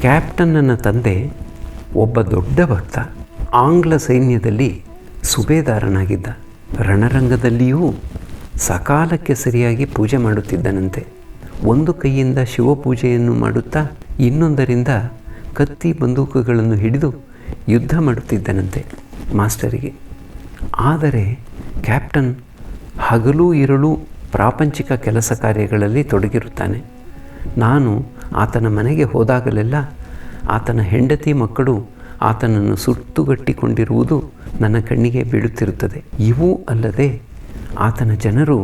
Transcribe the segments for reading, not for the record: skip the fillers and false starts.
ಕ್ಯಾಪ್ಟನ್ನನ ತಂದೆ ಒಬ್ಬ ದೊಡ್ಡ ಭಕ್ತ. ಆಂಗ್ಲ ಸೈನ್ಯದಲ್ಲಿ ಸುಬೇದಾರನಾಗಿದ್ದ. ರಣರಂಗದಲ್ಲಿಯೂ ಸಕಾಲಕ್ಕೆ ಸರಿಯಾಗಿ ಪೂಜೆ ಮಾಡುತ್ತಿದ್ದನಂತೆ. ಒಂದು ಕೈಯಿಂದ ಶಿವಪೂಜೆಯನ್ನು ಮಾಡುತ್ತಾ ಇನ್ನೊಂದರಿಂದ ಕತ್ತಿ ಬಂದೂಕುಗಳನ್ನು ಹಿಡಿದು ಯುದ್ಧ ಮಾಡುತ್ತಿದ್ದನಂತೆ ಮಾಸ್ಟರಿಗೆ. ಆದರೆ ಕ್ಯಾಪ್ಟನ್ ಹಗಲೂ ಇರಲು ಪ್ರಾಪಂಚಿಕ ಕೆಲಸ ಕಾರ್ಯಗಳಲ್ಲಿ ತೊಡಗಿರುತ್ತಾನೆ. ನಾನು ಆತನ ಮನೆಗೆ ಹೋದಾಗಲೆಲ್ಲ ಆತನ ಹೆಂಡತಿ ಮಕ್ಕಳು ಆತನನ್ನು ಸುತ್ತುಗಟ್ಟಿಕೊಂಡಿರುವುದು ನನ್ನ ಕಣ್ಣಿಗೆ ಬೀಳುತ್ತಿರುತ್ತದೆ. ಇವೂ ಅಲ್ಲದೆ ಆತನ ಜನರು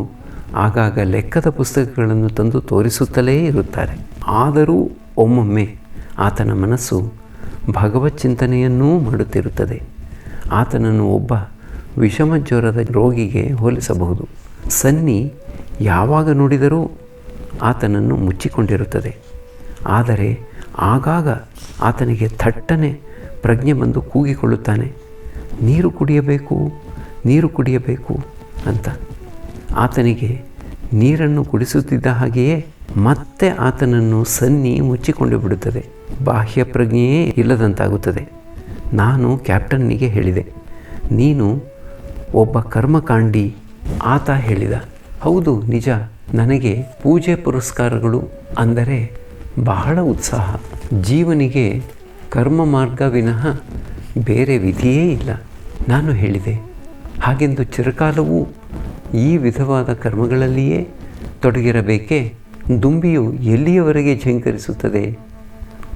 ಆಗಾಗ ಲೆಕ್ಕದ ಪುಸ್ತಕಗಳನ್ನು ತಂದು ತೋರಿಸುತ್ತಲೇ ಇರುತ್ತಾರೆ. ಆದರೂ ಒಮ್ಮೊಮ್ಮೆ ಆತನ ಮನಸ್ಸು ಭಗವತ್ ಚಿಂತನೆಯನ್ನೂ ಮಾಡುತ್ತಿರುತ್ತದೆ. ಆತನನ್ನು ಒಬ್ಬ ವಿಷಮ ಜ್ವರದ ರೋಗಿಗೆ ಹೋಲಿಸಬಹುದು. ಸನ್ನಿ ಯಾವಾಗ ನೋಡಿದರೂ ಆತನನ್ನು ಮುಚ್ಚಿಕೊಂಡಿರುತ್ತದೆ. ಆದರೆ ಆಗಾಗ ಆತನಿಗೆ ಥಟ್ಟನೆ ಪ್ರಜ್ಞೆ ಬಂದು ಕೂಗಿಕೊಳ್ಳುತ್ತಾನೆ, ನೀರು ಕುಡಿಯಬೇಕು, ನೀರು ಕುಡಿಯಬೇಕು ಅಂತ. ಆತನಿಗೆ ನೀರನ್ನು ಕುಡಿಸುತ್ತಿದ್ದ ಹಾಗೆಯೇ ಮತ್ತೆ ಆತನನ್ನು ಸನ್ನಿ ಮುಚ್ಚಿಕೊಂಡು ಬಿಡುತ್ತದೆ. ಬಾಹ್ಯ ಪ್ರಜ್ಞೆಯೇ ಇಲ್ಲದಂತಾಗುತ್ತದೆ. ನಾನು ಕ್ಯಾಪ್ಟನ್ನಿಗೆ ಹೇಳಿದೆ, ನೀನು ಒಬ್ಬ ಕರ್ಮಕಾಂಡಿ. ಆತ ಹೇಳಿದ, ಹೌದು ನಿಜ, ನನಗೆ ಪೂಜೆ ಪುರಸ್ಕಾರಗಳು ಅಂದರೆ ಬಹಳ ಉತ್ಸಾಹ. ಜೀವನಿಗೆ ಕರ್ಮ ಮಾರ್ಗ ವಿನಃ ಬೇರೆ ವಿಧಿಯೇ ಇಲ್ಲ. ನಾನು ಹೇಳಿದೆ, ಹಾಗೆಂದು ಚಿರಕಾಲವೂ ಈ ವಿಧವಾದ ಕರ್ಮಗಳಲ್ಲಿಯೇ ತೊಡಗಿರಬೇಕೇ? ದುಂಬಿಯು ಎಲ್ಲಿಯವರೆಗೆ ಝೇಂಕರಿಸುತ್ತದೆ?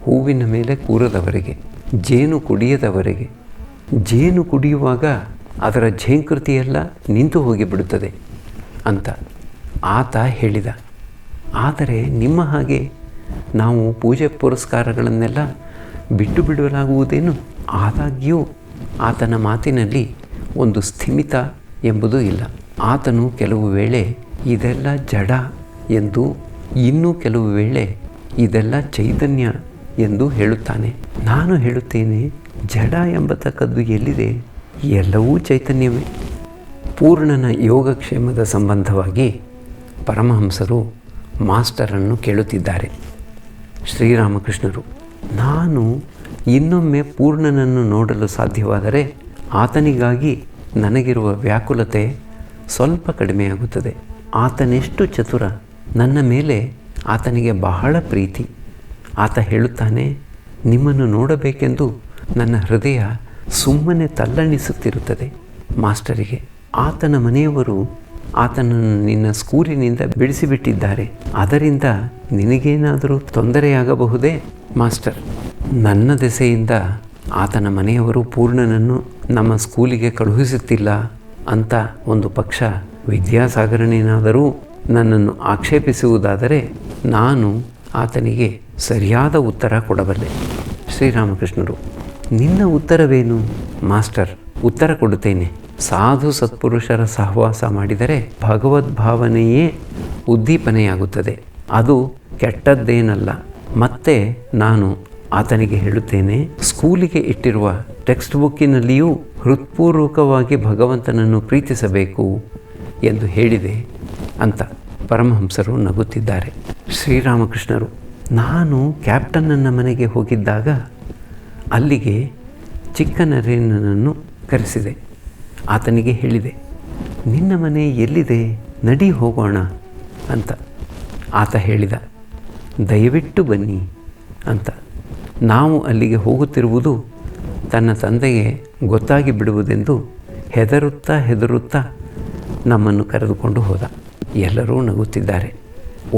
ಹೂವಿನ ಮೇಲೆ ಕೂರದವರೆಗೆ, ಜೇನು ಕುಡಿಯದವರೆಗೆ. ಜೇನು ಕುಡಿಯುವಾಗ ಅದರ ಝೇಂಕೃತಿಯೆಲ್ಲ ನಿಂತು ಹೋಗಿಬಿಡುತ್ತದೆ ಅಂತ ಆತ ಹೇಳಿದ. ಆದರೆ ನಿಮ್ಮ ಹಾಗೆ ನಾವು ಪೂಜೆ ಪುರಸ್ಕಾರಗಳನ್ನೆಲ್ಲ ಬಿಟ್ಟು ಬಿಡಲಾಗುವುದೇನು? ಆದಾಗ್ಯೂ ಆತನ ಮಾತಿನಲ್ಲಿ ಒಂದು ಸ್ಥಿಮಿತ ಎಂಬುದೂ ಇಲ್ಲ. ಆತನು ಕೆಲವು ವೇಳೆ ಇದೆಲ್ಲ ಜಡ ಎಂದು, ಇನ್ನೂ ಕೆಲವು ವೇಳೆ ಇದೆಲ್ಲ ಚೈತನ್ಯ ಎಂದು ಹೇಳುತ್ತಾನೆ. ನಾನು ಹೇಳುತ್ತೇನೆ, ಜಡ ಎಂಬತಕ್ಕದ್ದು ಎಲ್ಲಿದೆ? ಎಲ್ಲವೂ ಚೈತನ್ಯವೇ. ಪೂರ್ಣನ ಯೋಗಕ್ಷೇಮದ ಸಂಬಂಧವಾಗಿ ಪರಮಹಂಸರು ಮಾಸ್ಟರನ್ನು ಕೇಳುತ್ತಿದ್ದಾರೆ. ಶ್ರೀರಾಮಕೃಷ್ಣರು, ನಾನು ಇನ್ನೊಮ್ಮೆ ಪೂರ್ಣನನ್ನು ನೋಡಲು ಸಾಧ್ಯವಾದರೆ ಆತನಿಗಾಗಿ ನನಗಿರುವ ವ್ಯಾಕುಲತೆ ಸ್ವಲ್ಪ ಕಡಿಮೆಯಾಗುತ್ತದೆ. ಆತನೆಷ್ಟು ಚತುರ, ನನ್ನ ಮೇಲೆ ಆತನಿಗೆ ಬಹಳ ಪ್ರೀತಿ. ಆತ ಹೇಳುತ್ತಾನೆ, ನಿಮ್ಮನ್ನು ನೋಡಬೇಕೆಂದು ನನ್ನ ಹೃದಯ ಸುಮ್ಮನೆ ತಲ್ಲಣಿಸುತ್ತಿರುತ್ತದೆ. ಮಾಸ್ಟರಿಗೆ, ಆತನ ಮನೆಯವರು ಆತನನ್ನು ನಿನ್ನ ಸ್ಕೂಲಿನಿಂದ ಬಿಡಿಸಿಬಿಟ್ಟಿದ್ದಾರೆ. ಅದರಿಂದ ನಿನಗೇನಾದರೂ ತೊಂದರೆಯಾಗಬಹುದೇ? ಮಾಸ್ಟರ್, ನನ್ನ ದೆಸೆಯಿಂದ ಆತನ ಮನೆಯವರು ಪೂರ್ಣನನ್ನು ನಮ್ಮ ಸ್ಕೂಲಿಗೆ ಕಳುಹಿಸುತ್ತಿಲ್ಲ ಅಂತ ಒಂದು ಪಕ್ಷ ವಿದ್ಯಾಸಾಗರನೇನಾದರೂ ನನ್ನನ್ನು ಆಕ್ಷೇಪಿಸುವುದಾದರೆ ನಾನು ಆತನಿಗೆ ಸರಿಯಾದ ಉತ್ತರ ಕೊಡಬಲ್ಲೆ. ಶ್ರೀರಾಮಕೃಷ್ಣರು, ನಿನ್ನ ಉತ್ತರವೇನು? ಮಾಸ್ಟರ್, ಉತ್ತರ ಕೊಡುತ್ತೇನೆ. ಸಾಧು ಸತ್ಪುರುಷರ ಸಹವಾಸ ಮಾಡಿದರೆ ಭಗವದ್ಭಾವನೆಯೇ ಉದ್ದೀಪನೆಯಾಗುತ್ತದೆ. ಅದು ಕೆಟ್ಟದ್ದೇನಲ್ಲ. ಮತ್ತೆ ನಾನು ಆತನಿಗೆ ಹೇಳುತ್ತೇನೆ, ಸ್ಕೂಲಿಗೆ ಇಟ್ಟಿರುವ ಟೆಕ್ಸ್ಟ್ ಬುಕ್ಕಿನಲ್ಲಿಯೂ ಹೃತ್ಪೂರ್ವಕವಾಗಿ ಭಗವಂತನನ್ನು ಪ್ರೀತಿಸಬೇಕು ಎಂದು ಹೇಳಿದೆ ಅಂತ ಪರಮಹಂಸರು ನಗುತ್ತಿದ್ದಾರೆ. ಶ್ರೀರಾಮಕೃಷ್ಣರು, ನಾನು ಕ್ಯಾಪ್ಟನ್ನನ ಮನೆಗೆ ಹೋಗಿದ್ದಾಗ ಅಲ್ಲಿಗೆ ಚಿಕ್ಕ ನರೇನನನ್ನು ಕರೆಸಿದೆ. ಆತನಿಗೆ ಹೇಳಿದೆ, ನಿನ್ನ ಮನೆ ಎಲ್ಲಿದೆ? ನಡಿ ಹೋಗೋಣ ಅಂತ. ಆತ ಹೇಳಿದ, ದಯವಿಟ್ಟು ಬನ್ನಿ ಅಂತ. ನಾವು ಅಲ್ಲಿಗೆ ಹೋಗುತ್ತಿರುವುದು ತನ್ನ ತಂದೆಗೆ ಗೊತ್ತಾಗಿ ಬಿಡುವುದೆಂದು ಹೆದರುತ್ತಾ ನಮ್ಮನ್ನು ಕರೆದುಕೊಂಡು ಹೋದ. ಎಲ್ಲರೂ ನಗುತ್ತಿದ್ದಾರೆ.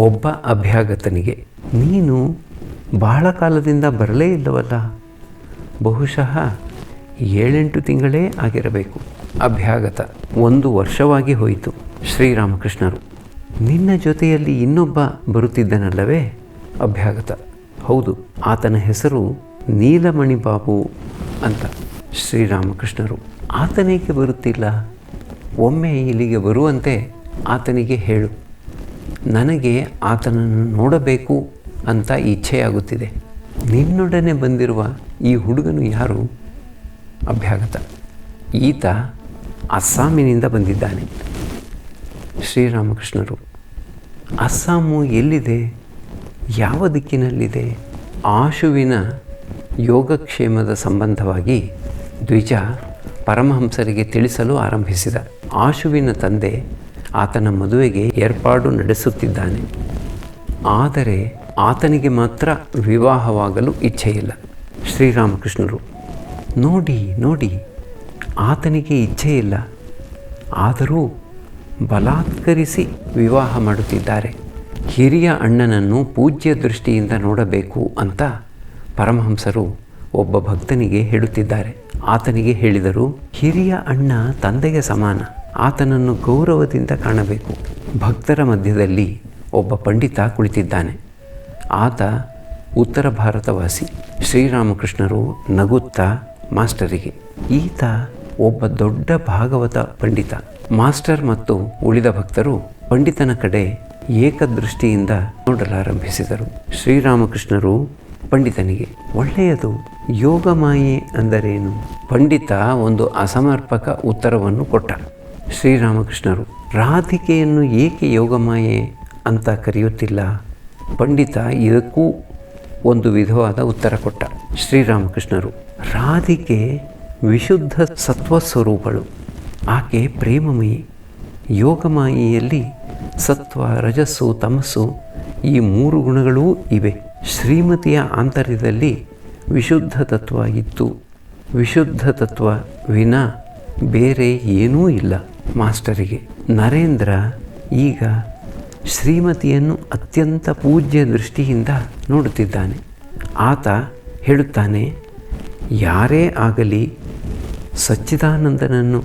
ಒಬ್ಬ ಅಭ್ಯಾಗತನಿಗೆ, ನೀನು ಬಹಳ ಕಾಲದಿಂದ ಬರಲೇ ಇಲ್ಲವಲ್ಲ, ಬಹುಶಃ 7-8 ತಿಂಗಳೇ ಆಗಿರಬೇಕು. ಅಭ್ಯಾಗತ, 1 ವರ್ಷವಾಗಿ ಹೋಯಿತು. ಶ್ರೀರಾಮಕೃಷ್ಣರು, ನಿನ್ನ ಜೊತೆಯಲ್ಲಿ ಇನ್ನೊಬ್ಬ ಬರುತ್ತಿದ್ದನಲ್ಲವೇ? ಅಭ್ಯಾಗತ, ಹೌದು, ಆತನ ಹೆಸರು ನೀಲಮಣಿ ಬಾಬು ಅಂತ. ಶ್ರೀರಾಮಕೃಷ್ಣರು, ಆತನೇಕೆ ಬರುತ್ತಿಲ್ಲ? ಒಮ್ಮೆ ಇಲ್ಲಿಗೆ ಬರುವಂತೆ ಆತನಿಗೆ ಹೇಳು. ನನಗೆ ಆತನನ್ನು ನೋಡಬೇಕು ಅಂತ ಇಚ್ಛೆಯಾಗುತ್ತಿದೆ. ನಿನ್ನೊಡನೆ ಬಂದಿರುವ ಈ ಹುಡುಗನು ಯಾರು? ಅಭ್ಯಾಗತ, ಈತ ಅಸ್ಸಾಮಿನಿಂದ ಬಂದಿದ್ದಾನೆ. ಶ್ರೀರಾಮಕೃಷ್ಣರು, ಅಸ್ಸಾಮು ಎಲ್ಲಿದೆ? ಯಾವ ದಿಕ್ಕಿನಲ್ಲಿದೆ? ಆಶುವಿನ ಯೋಗಕ್ಷೇಮದ ಸಂಬಂಧವಾಗಿ ದ್ವಿಜ ಪರಮಹಂಸರಿಗೆ ತಿಳಿಸಲು ಆರಂಭಿಸಿದ. ಆಶುವಿನ ತಂದೆ ಆತನ ಮದುವೆಗೆ ಏರ್ಪಾಡು ನಡೆಸುತ್ತಿದ್ದಾನೆ. ಆದರೆ ಆತನಿಗೆ ಮಾತ್ರ ವಿವಾಹವಾಗಲು ಇಚ್ಛೆಯಿಲ್ಲ. ಶ್ರೀರಾಮಕೃಷ್ಣರು, ನೋಡಿ ಆತನಿಗೆ ಇಚ್ಛೆಯಿಲ್ಲ, ಆದರೂ ಬಲಾತ್ಕರಿಸಿ ವಿವಾಹ ಮಾಡುತ್ತಿದ್ದಾರೆ. ಹಿರಿಯ ಅಣ್ಣನನ್ನು ಪೂಜ್ಯ ದೃಷ್ಟಿಯಿಂದ ನೋಡಬೇಕು ಅಂತ ಪರಮಹಂಸರು ಒಬ್ಬ ಭಕ್ತನಿಗೆ ಹೇಳುತ್ತಿದ್ದಾರೆ. ಆತನಿಗೆ ಹೇಳಿದರು, ಹಿರಿಯ ಅಣ್ಣ ತಂದೆಗೆ ಸಮಾನ, ಆತನನ್ನು ಗೌರವದಿಂದ ಕಾಣಬೇಕು. ಭಕ್ತರ ಮಧ್ಯದಲ್ಲಿ ಒಬ್ಬ ಪಂಡಿತ ಕುಳಿತಿದ್ದಾನೆ. ಆತ ಉತ್ತರ ಭಾರತವಾಸಿ. ಶ್ರೀರಾಮಕೃಷ್ಣರು ನಗುತ್ತಾ ಮಾಸ್ಟರಿಗೆ, ಈತ ಒಬ್ಬ ದೊಡ್ಡ ಭಾಗವತ ಪಂಡಿತ. ಮಾಸ್ಟರ್ ಮತ್ತು ಉಳಿದ ಭಕ್ತರು ಪಂಡಿತನ ಕಡೆ ಏಕದೃಷ್ಟಿಯಿಂದ ನೋಡಲಾರಂಭಿಸಿದರು. ಶ್ರೀರಾಮಕೃಷ್ಣರು ಪಂಡಿತನಿಗೆ, ಒಳ್ಳೆಯದು, ಯೋಗಮಾಯೆ ಅಂದರೇನು? ಪಂಡಿತ ಒಂದು ಅಸಮರ್ಪಕ ಉತ್ತರವನ್ನು ಕೊಟ್ಟ. ಶ್ರೀರಾಮಕೃಷ್ಣರು, ರಾಧಿಕೆಯನ್ನು ಏಕೆ ಯೋಗಮಾಯೆ ಅಂತ ಕರೆಯುತ್ತಿಲ್ಲ? ಪಂಡಿತ ಇದಕ್ಕೂ ಒಂದು ವಿಧವಾದ ಉತ್ತರ ಕೊಟ್ಟ. ಶ್ರೀರಾಮಕೃಷ್ಣರು, ರಾಧಿಕೆ ವಿಶುದ್ಧ ಸತ್ವಸ್ವರೂಪಳು, ಆಕೆ ಪ್ರೇಮಮಯಿ. ಯೋಗಮಾಯಿಯಲ್ಲಿ ಸತ್ವ, ರಜಸ್ಸು, ತಮಸ್ಸು ಈ 3 ಗುಣಗಳೂ ಇವೆ. ಶ್ರೀಮತಿಯ ಆಂತರ್ಯದಲ್ಲಿ ವಿಶುದ್ಧ ತತ್ವ ಇತ್ತು. ವಿಶುದ್ಧ ತತ್ವ ವಿನಾ ಬೇರೆ ಏನೂ ಇಲ್ಲ. ಮಾಸ್ಟರಿಗೆ, ನರೇಂದ್ರ ಈಗ ಶ್ರೀಮತಿಯನ್ನು ಅತ್ಯಂತ ಪೂಜ್ಯ ದೃಷ್ಟಿಯಿಂದ ನೋಡುತ್ತಿದ್ದಾನೆ. ಆತ ಹೇಳುತ್ತಾನೆ, ಯಾರೇ ಆಗಲಿ ಸಚ್ಚಿದಾನಂದನನ್ನು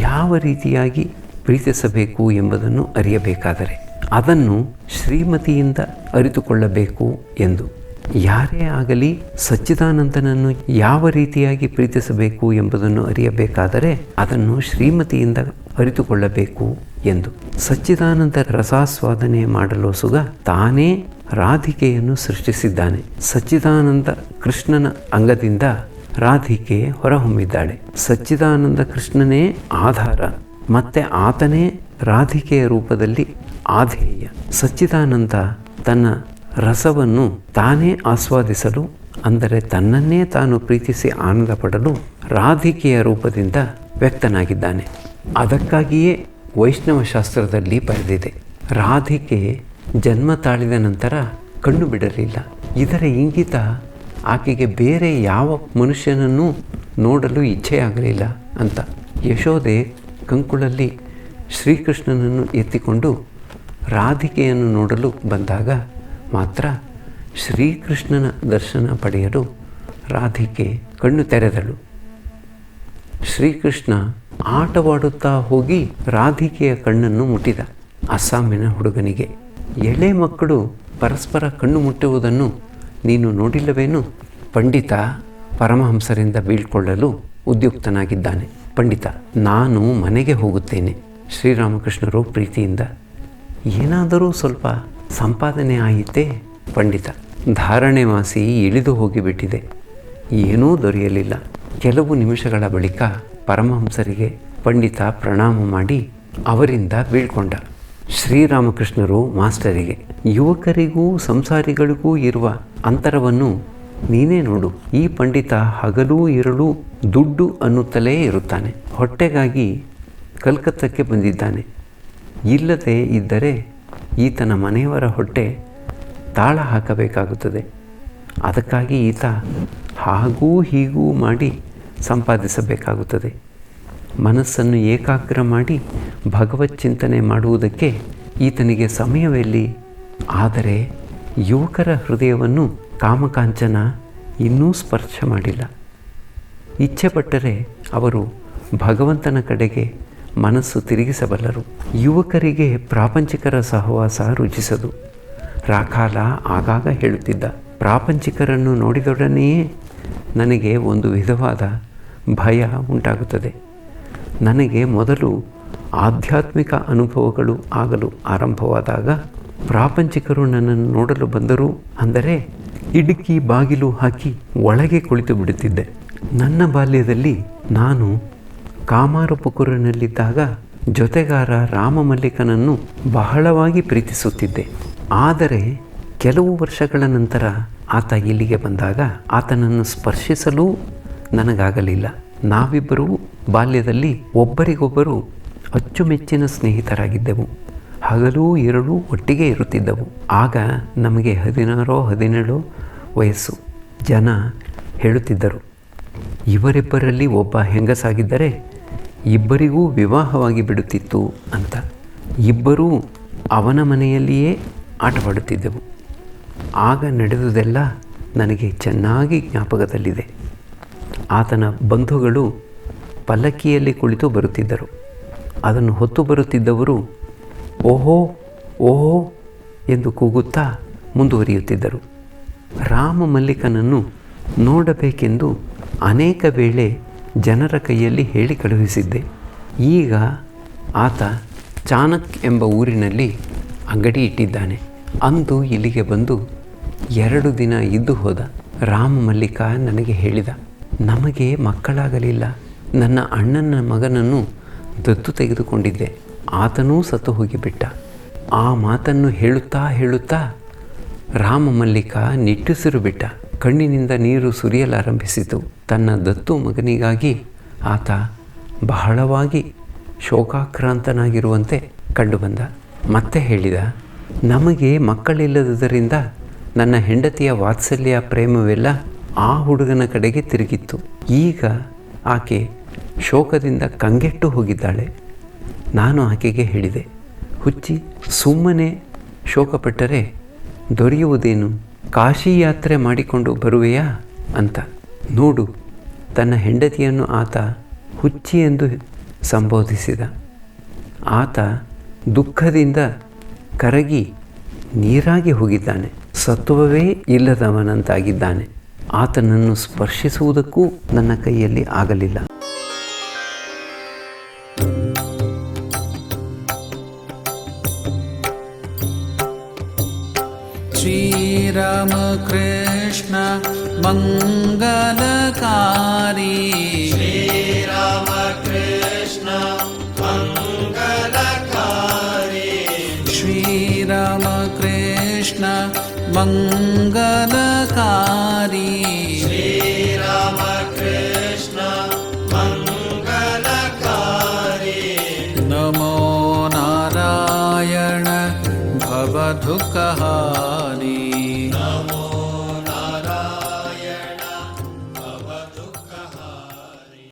ಯಾವ ರೀತಿಯಾಗಿ ಪ್ರೀತಿಸಬೇಕು ಎಂಬುದನ್ನು ಅರಿಯಬೇಕಾದರೆ ಅದನ್ನು ಶ್ರೀಮತಿಯಿಂದ ಅರಿತುಕೊಳ್ಳಬೇಕು ಎಂದು. ಯಾರೇ ಆಗಲಿ ಸಚ್ಚಿದಾನಂದನನ್ನು ಯಾವ ರೀತಿಯಾಗಿ ಪ್ರೀತಿಸಬೇಕು ಎಂಬುದನ್ನು ಅರಿಯಬೇಕಾದರೆ ಅದನ್ನು ಶ್ರೀಮತಿಯಿಂದ ಅರಿತುಕೊಳ್ಳಬೇಕು ಎಂದು. ಸಚ್ಚಿದಾನಂದ ರಸಾಸ್ವಾದನೆ ಮಾಡಲು ಸುಗ ತಾನೇ ರಾಧಿಕೆಯನ್ನು ಸೃಷ್ಟಿಸಿದ್ದಾನೆ. ಸಚ್ಚಿದಾನಂದ ಕೃಷ್ಣನ ಅಂಗದಿಂದ ರಾಧಿಕೆ ಹೊರಹೊಮ್ಮಿದ್ದಾಳೆ. ಸಚ್ಚಿದಾನಂದ ಕೃಷ್ಣನೇ ಆಧಾರ, ಮತ್ತೆ ಆತನೇ ರಾಧಿಕೆಯ ರೂಪದಲ್ಲಿ ಆಧೇಯ. ಸಚ್ಚಿದಾನಂದ ತನ್ನ ರಸವನ್ನು ತಾನೇ ಆಸ್ವಾದಿಸಲು, ಅಂದರೆ ತನ್ನನ್ನೇ ತಾನು ಪ್ರೀತಿಸಿ ಆನಂದ ಪಡಲು ರಾಧಿಕೆಯ ರೂಪದಿಂದ ವ್ಯಕ್ತನಾಗಿದ್ದಾನೆ. ಅದಕ್ಕಾಗಿಯೇ ವೈಷ್ಣವ ಶಾಸ್ತ್ರದಲ್ಲಿ ಬರೆದಿದೆ, ರಾಧಿಕೆ ಜನ್ಮ ತಾಳಿದ ನಂತರ ಕಣ್ಣು ಬಿಡಲಿಲ್ಲ. ಇದರ ಇಂಗಿತ ಆಕೆಗೆ ಬೇರೆ ಯಾವ ಮನುಷ್ಯನನ್ನೂ ನೋಡಲು ಇಚ್ಛೆಯಾಗಲಿಲ್ಲ ಅಂತ. ಯಶೋದೆ ಕಂಕುಳಲ್ಲಿ ಶ್ರೀಕೃಷ್ಣನನ್ನು ಎತ್ತಿಕೊಂಡು ರಾಧಿಕೆಯನ್ನು ನೋಡಲು ಬಂದಾಗ ಮಾತ್ರ ಶ್ರೀಕೃಷ್ಣನ ದರ್ಶನ ಪಡೆಯಲು ರಾಧಿಕೆ ಕಣ್ಣು ತೆರೆದಳು. ಶ್ರೀಕೃಷ್ಣ ಆಟವಾಡುತ್ತಾ ಹೋಗಿ ರಾಧಿಕೆಯ ಕಣ್ಣನ್ನು ಮುಟ್ಟಿದ. ಅಸ್ಸಾಮಿನ ಹುಡುಗನಿಗೆ, ಎಳೆ ಮಕ್ಕಳು ಪರಸ್ಪರ ಕಣ್ಣು ಮುಟ್ಟುವುದನ್ನು ನೀನು ನೋಡಿಲ್ಲವೇನು? ಪಂಡಿತ ಪರಮಹಂಸರಿಂದ ಬೀಳ್ಕೊಳ್ಳಲು ಉದ್ಯುಕ್ತನಾಗಿದ್ದಾನೆ. ಪಂಡಿತ, ನಾನು ಮನೆಗೆ ಹೋಗುತ್ತೇನೆ. ಶ್ರೀರಾಮಕೃಷ್ಣರು ಪ್ರೀತಿಯಿಂದ, ಏನಾದರೂ ಸ್ವಲ್ಪ ಸಂಪಾದನೆ ಆಯಿತೇ? ಪಂಡಿತ, ಧಾರಣೆ ಮಾಸಿ ಇಳಿದು ಹೋಗಿಬಿಟ್ಟಿದೆ, ಏನೂ ದೊರೆಯಲಿಲ್ಲ. ಕೆಲವು ನಿಮಿಷಗಳ ಬಳಿಕ ಪರಮಹಂಸರಿಗೆ ಪಂಡಿತ ಪ್ರಣಾಮ ಮಾಡಿ ಅವರಿಂದ ಬೀಳ್ಕೊಂಡ. ಶ್ರೀರಾಮಕೃಷ್ಣರು ಮಾಸ್ಟರಿಗೆ, ಯುವಕರಿಗೂ ಸಂಸಾರಿಗಳಿಗೂ ಇರುವ ಅಂತರವನ್ನು ನೀನೇ ನೋಡು. ಈ ಪಂಡಿತ ಹಗಲೂ ಇರಲು ದುಡ್ಡು ಅನ್ನುತ್ತಲೇ ಇರುತ್ತಾನೆ. ಹೊಟ್ಟೆಗಾಗಿ ಕಲ್ಕತ್ತಕ್ಕೆ ಬಂದಿದ್ದಾನೆ. ಇಲ್ಲದೆ ಇದ್ದರೆ ಈತನ ಮನೆಯವರ ಹೊಟ್ಟೆ ತಾಳ ಹಾಕಬೇಕಾಗುತ್ತದೆ. ಅದಕ್ಕಾಗಿ ಈತ ಹಾಗೂ ಹೀಗೂ ಮಾಡಿ ಸಂಪಾದಿಸಬೇಕಾಗುತ್ತದೆ. ಮನಸ್ಸನ್ನು ಏಕಾಗ್ರ ಮಾಡಿ ಭಗವತ್ ಚಿಂತನೆ ಮಾಡುವುದಕ್ಕೆ ಈತನಿಗೆ ಸಮಯವೆಲ್ಲಿ? ಆದರೆ ಯುವಕರ ಹೃದಯವನ್ನು ಕಾಮಕಾಂಚನ ಇನ್ನೂ ಸ್ಪರ್ಶ ಮಾಡಿಲ್ಲ. ಇಚ್ಛೆಪಟ್ಟರೆ ಅವರು ಭಗವಂತನ ಕಡೆಗೆ ಮನಸ್ಸು ತಿರುಗಿಸಬಲ್ಲರು. ಯುವಕರಿಗೆ ಪ್ರಾಪಂಚಿಕರ ಸಹವಾಸ ರುಚಿಸದು. ರಾಖಾಲ ಆಗಾಗ ಹೇಳುತ್ತಿದ್ದ, ಪ್ರಾಪಂಚಿಕರನ್ನು ನೋಡಿದೊಡನೆಯೇ ನನಗೆ ಒಂದು ವಿಧವಾದ ಭಯ ಉಂಟಾಗುತ್ತದೆ. ನನಗೆ ಮೊದಲು ಆಧ್ಯಾತ್ಮಿಕ ಅನುಭವಗಳು ಆಗಲು ಆರಂಭವಾದಾಗ ಪ್ರಾಪಂಚಿಕರು ನನ್ನನ್ನು ನೋಡಲು ಬಂದರು ಅಂದರೆ ಇಡುಕಿ ಬಾಗಿಲು ಹಾಕಿ ಒಳಗೆ ಕುಳಿತು ಬಿಡುತ್ತಿದ್ದೆ. ನನ್ನ ಬಾಲ್ಯದಲ್ಲಿ ನಾನು ಕಾಮಾರಪುಕೂರಿನಲ್ಲಿದ್ದಾಗ ಜೊತೆಗಾರ ರಾಮಮಲ್ಲಿಕನನ್ನು ಬಹಳವಾಗಿ ಪ್ರೀತಿಸುತ್ತಿದ್ದೆ. ಆದರೆ ಕೆಲವು ವರ್ಷಗಳ ನಂತರ ಆತ ಇಲ್ಲಿಗೆ ಬಂದಾಗ ಆತನನ್ನು ಸ್ಪರ್ಶಿಸಲು ನನಗಾಗಲಿಲ್ಲ. ನಾವಿಬ್ಬರೂ ಬಾಲ್ಯದಲ್ಲಿ ಒಬ್ಬರಿಗೊಬ್ಬರು ಅಚ್ಚುಮೆಚ್ಚಿನ ಸ್ನೇಹಿತರಾಗಿದ್ದೆವು. ಹಗಲು ಇರಳು ಒಟ್ಟಿಗೆ ಇರುತ್ತಿದ್ದವು. ಆಗ ನಮಗೆ 16-17 ವಯಸ್ಸು. ಜನ ಹೇಳುತ್ತಿದ್ದರು, ಇವರಿಬ್ಬರಲ್ಲಿ ಒಬ್ಬ ಹೆಂಗಸಾಗಿದ್ದರೆ ಇಬ್ಬರಿಗೂ ವಿವಾಹವಾಗಿ ಬಿಡುತ್ತಿತ್ತು ಅಂತ. ಇಬ್ಬರೂ ಅವನ ಮನೆಯಲ್ಲಿಯೇ ಆಟವಾಡುತ್ತಿದ್ದೆವು. ಆಗ ನಡೆದುದೆಲ್ಲ ನನಗೆ ಚೆನ್ನಾಗಿ ಜ್ಞಾಪಕದಲ್ಲಿದೆ. ಆತನ ಬಂಧುಗಳು ಪಲ್ಲಕ್ಕಿಯಲ್ಲಿ ಕುಳಿತು ಬರುತ್ತಿದ್ದರು. ಅದನ್ನು ಹೊತ್ತು ಬರುತ್ತಿದ್ದವರು ಓಹೋ ಓಹೋ ಎಂದು ಕೂಗುತ್ತಾ ಮುಂದುವರಿಯುತ್ತಿದ್ದರು. ರಾಮ ಮಲ್ಲಿಕನನ್ನು ನೋಡಬೇಕೆಂದು ಅನೇಕ ವೇಳೆ ಜನರ ಕೈಯಲ್ಲಿ ಹೇಳಿ ಕಳುಹಿಸಿದ್ದೆ. ಈಗ ಆತ ಚಾಣಕ್ ಎಂಬ ಊರಿನಲ್ಲಿ ಅಂಗಡಿ ಇಟ್ಟಿದ್ದಾನೆ. ಅಂದು ಇಲ್ಲಿಗೆ ಬಂದು 2 ದಿನ ಇದ್ದು ಹೋದ. ರಾಮ ಮಲ್ಲಿಕ ನನಗೆ ಹೇಳಿದ, ನಮಗೆ ಮಕ್ಕಳಾಗಲಿಲ್ಲ. ನನ್ನ ಅಣ್ಣನ ಮಗನನ್ನು ದತ್ತು ತೆಗೆದುಕೊಂಡಿದ್ದೆ. ಆತನೂ ಸತ್ತು ಹೋಗಿಬಿಟ್ಟ. ಆ ಮಾತನ್ನು ಹೇಳುತ್ತಾ ರಾಮ ಮಲ್ಲಿಕ ನಿಟ್ಟುಸಿರು ಬಿಟ್ಟ. ಕಣ್ಣಿನಿಂದ ನೀರು ಸುರಿಯಲಾರಂಭಿಸಿತು. ತನ್ನ ದತ್ತು ಮಗನಿಗಾಗಿ ಆತ ಬಹಳವಾಗಿ ಶೋಕಾಕ್ರಾಂತನಾಗಿರುವಂತೆ ಕಂಡುಬಂದ. ಮತ್ತೆ ಹೇಳಿದ, ನಮಗೆ ಮಕ್ಕಳಿಲ್ಲದುದರಿಂದ ನನ್ನ ಹೆಂಡತಿಯ ವಾತ್ಸಲ್ಯ ಪ್ರೇಮವೆಲ್ಲ ಆ ಹುಡುಗನ ಕಡೆಗೆ ತಿರುಗಿತ್ತು. ಈಗ ಆಕೆ ಶೋಕದಿಂದ ಕಂಗೆಟ್ಟು ಹೋಗಿದ್ದಾಳೆ. ನಾನು ಆಕೆಗೆ ಹೇಳಿದೆ, ಹುಚ್ಚಿ, ಸುಮ್ಮನೆ ಶೋಕಪಟ್ಟರೆ ದೊರೆಯುವುದೇನು? ಕಾಶಿ ಯಾತ್ರೆ ಮಾಡಿಕೊಂಡು ಬರುವೆಯಾ ಅಂತ. ನೋಡು, ತನ್ನ ಹೆಂಡತಿಯನ್ನು ಆತ ಹುಚ್ಚಿ ಎಂದು ಸಂಬೋಧಿಸಿದ. ಆತ ದುಃಖದಿಂದ ಕರಗಿ ನೀರಾಗಿ ಹೋಗಿದ್ದಾನೆ. ಸತ್ವವೇ ಇಲ್ಲದವನಂತಾಗಿದ್ದಾನೆ. ಆತನನ್ನು ಸ್ಪರ್ಶಿಸುವುದಕ್ಕೂ ನನ್ನ ಕೈಯಲ್ಲಿ ಆಗಲಿಲ್ಲ. ಶ್ರೀರಾಮ ಕೃಷ್ಣ ಮಂಗಲಕಾರಿ, ಶ್ರೀರಾಮ ಕೃಷ್ಣ ಮಂಗಲಕಾರಿ, ಶ್ರೀರಾಮ ಕೃಷ್ಣ ಮಂಗಲಕಾರಿ, ಶ್ರೀರಾಮ ಕೃಷ್ಣ ಮಂಗಲಕಾರಿ. ನಮೋ ನಾರಾಯಣ ಭವದುಃಖ